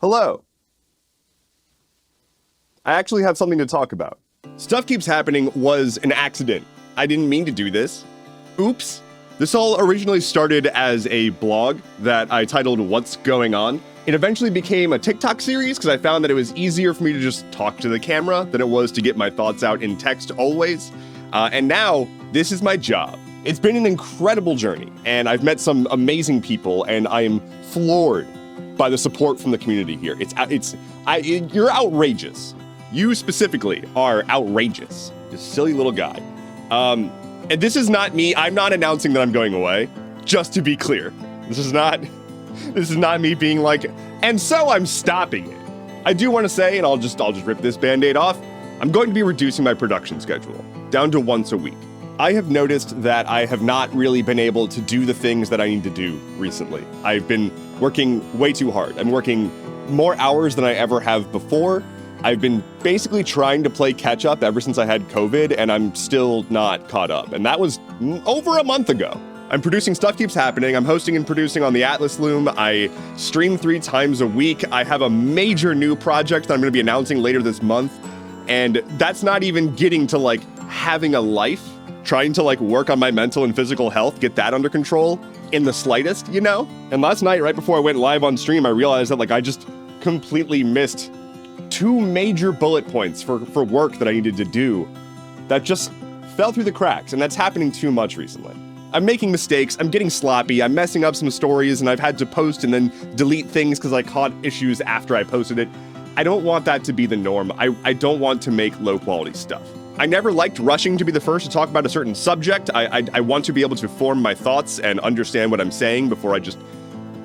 Hello. I actually have something to talk about. Stuff Keeps Happening was an accident. I didn't mean to do this. Oops. This all originally started as a blog that I titled What's Going On. It eventually became a TikTok series because I found that it was easier for me to just talk to the camera than it was to get my thoughts out in text always. And now, this is my job. It's been an incredible journey, and I've met some amazing people, and I am floored by the support from the community here. You're outrageous. You specifically are outrageous. You silly little guy. And this is not me. I'm not announcing that I'm going away. Just to be clear, this is not me being like, and so I'm stopping it. I do want to say, and I'll just rip this Band-Aid off. I'm going to be reducing my production schedule down to once a week. I have noticed that I have not really been able to do the things that I need to do recently. I've been working way too hard. I'm working more hours than I ever have before. I've been basically trying to play catch up ever since I had COVID, and I'm still not caught up. And that was over a month ago. I'm producing Stuff Keeps Happening. I'm hosting and producing on the Atlas Loom. I stream 3 times a week. I have a major new project that I'm going to be announcing later this month. And that's not even getting to like having a life, trying to like work on my mental and physical health, get that under control in the slightest, you know? And last night, right before I went live on stream, I realized that like I just completely missed 2 major bullet points for work that I needed to do that just fell through the cracks, and that's happening too much recently. I'm making mistakes, I'm getting sloppy, I'm messing up some stories, and I've had to post and then delete things because I caught issues after I posted it. I don't want that to be the norm. I don't want to make low-quality stuff. I never liked rushing to be the first to talk about a certain subject. I want to be able to form my thoughts and understand what I'm saying before I just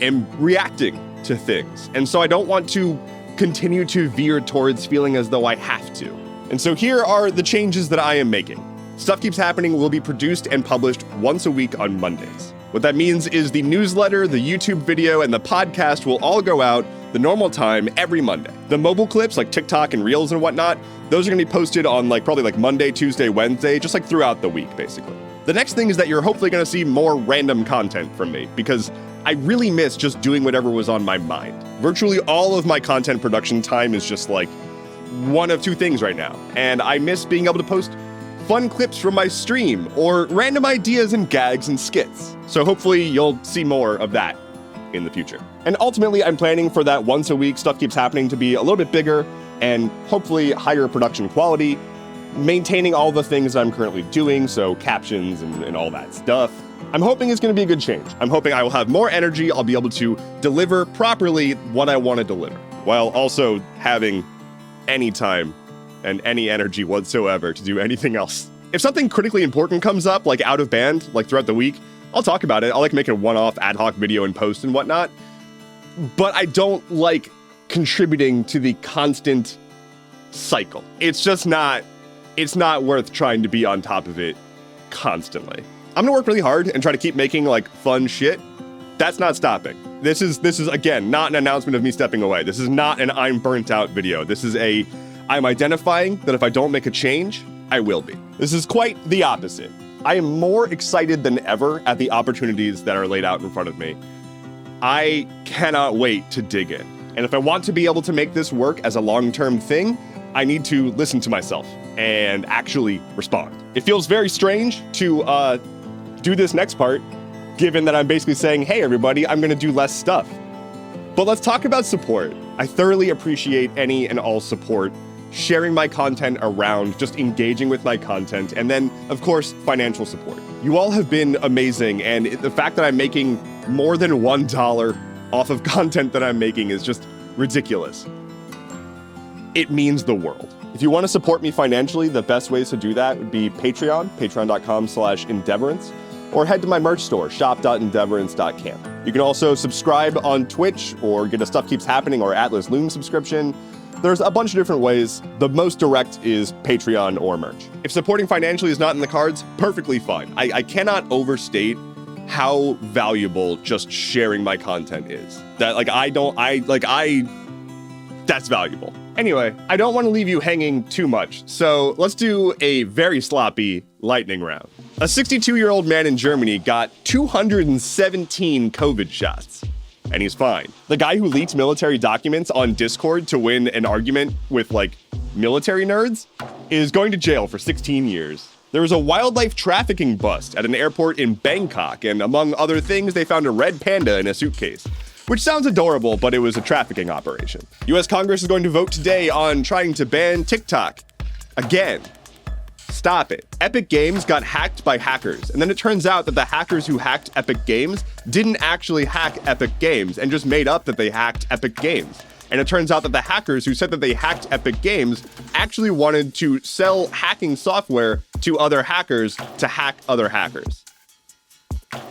am reacting to things. And so I don't want to continue to veer towards feeling as though I have to. And so here are the changes that I am making. Stuff Keeps Happening will be produced and published once a week on Mondays. What that means is the newsletter, the YouTube video, and the podcast will all go out the normal time every Monday. The mobile clips like TikTok and Reels and whatnot, those are gonna be posted on probably Monday, Tuesday, Wednesday, just throughout the week, basically. The next thing is that you're hopefully gonna see more random content from me because I really miss just doing whatever was on my mind. Virtually all of my content production time is just one of 2 things right now. And I miss being able to post fun clips from my stream or random ideas and gags and skits. So hopefully you'll see more of that in the future. And ultimately, I'm planning for that once a week Stuff Keeps Happening to be a little bit bigger and hopefully higher production quality, maintaining all the things I'm currently doing, so captions and all that stuff. I'm hoping it's going to be a good change. I'm hoping I will have more energy, I'll be able to deliver properly what I want to deliver, while also having any time and any energy whatsoever to do anything else. If something critically important comes up, out of band, throughout the week, I'll talk about it. I'll make a one-off ad hoc video and post and whatnot. But I don't like contributing to the constant cycle. It's not worth trying to be on top of it constantly. I'm gonna work really hard and try to keep making fun shit. That's not stopping. This is again, not an announcement of me stepping away. This is not an I'm burnt out video. This is I'm identifying that if I don't make a change, I will be. This is quite the opposite. I am more excited than ever at the opportunities that are laid out in front of me. I cannot wait to dig in. And if I want to be able to make this work as a long-term thing, I need to listen to myself and actually respond. It feels very strange to do this next part, given that I'm basically saying, hey everybody, I'm gonna do less stuff. But let's talk about support. I thoroughly appreciate any and all support, sharing my content around, just engaging with my content, and then, of course, financial support. You all have been amazing, and the fact that I'm making more than $1 off of content that I'm making is just ridiculous. It means the world. If you want to support me financially, the best ways to do that would be Patreon, patreon.com/Endeavorance, or head to my merch store, shop.endeavorance.camp. You can also subscribe on Twitch or get a Stuff Keeps Happening or Atlas Loom subscription. There's a bunch of different ways. The most direct is Patreon or merch. If supporting financially is not in the cards, perfectly fine. I cannot overstate how valuable just sharing my content is. That's valuable. Anyway, I don't want to leave you hanging too much, so let's do a very sloppy lightning round. A 62-year-old man in Germany got 217 COVID shots. and he's fine. The guy who leaked military documents on Discord to win an argument with, like, military nerds is going to jail for 16 years. There was a wildlife trafficking bust at an airport in Bangkok, and among other things, they found a red panda in a suitcase. Which sounds adorable, but it was a trafficking operation. US Congress is going to vote today on trying to ban TikTok. Again. Stop it. Epic Games got hacked by hackers, and then it turns out that the hackers who hacked Epic Games didn't actually hack Epic Games and just made up that they hacked Epic Games. And it turns out that the hackers who said that they hacked Epic Games actually wanted to sell hacking software to other hackers to hack other hackers.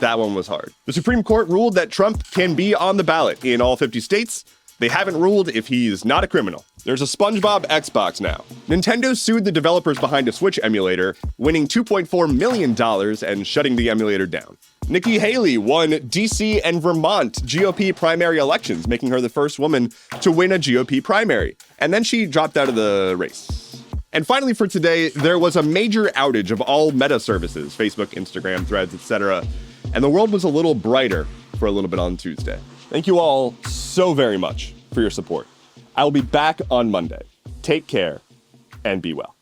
That one was hard. The Supreme Court ruled that Trump can be on the ballot in all 50 states. They haven't ruled if he's not a criminal. There's a SpongeBob Xbox now. Nintendo sued the developers behind a Switch emulator, winning $2.4 million and shutting the emulator down. Nikki Haley won DC and Vermont GOP primary elections, making her the first woman to win a GOP primary. And then she dropped out of the race. And finally for today, there was a major outage of all Meta services, Facebook, Instagram, Threads, etc. And the world was a little brighter for a little bit on Tuesday. Thank you all so very much for your support. I will be back on Monday. Take care and be well.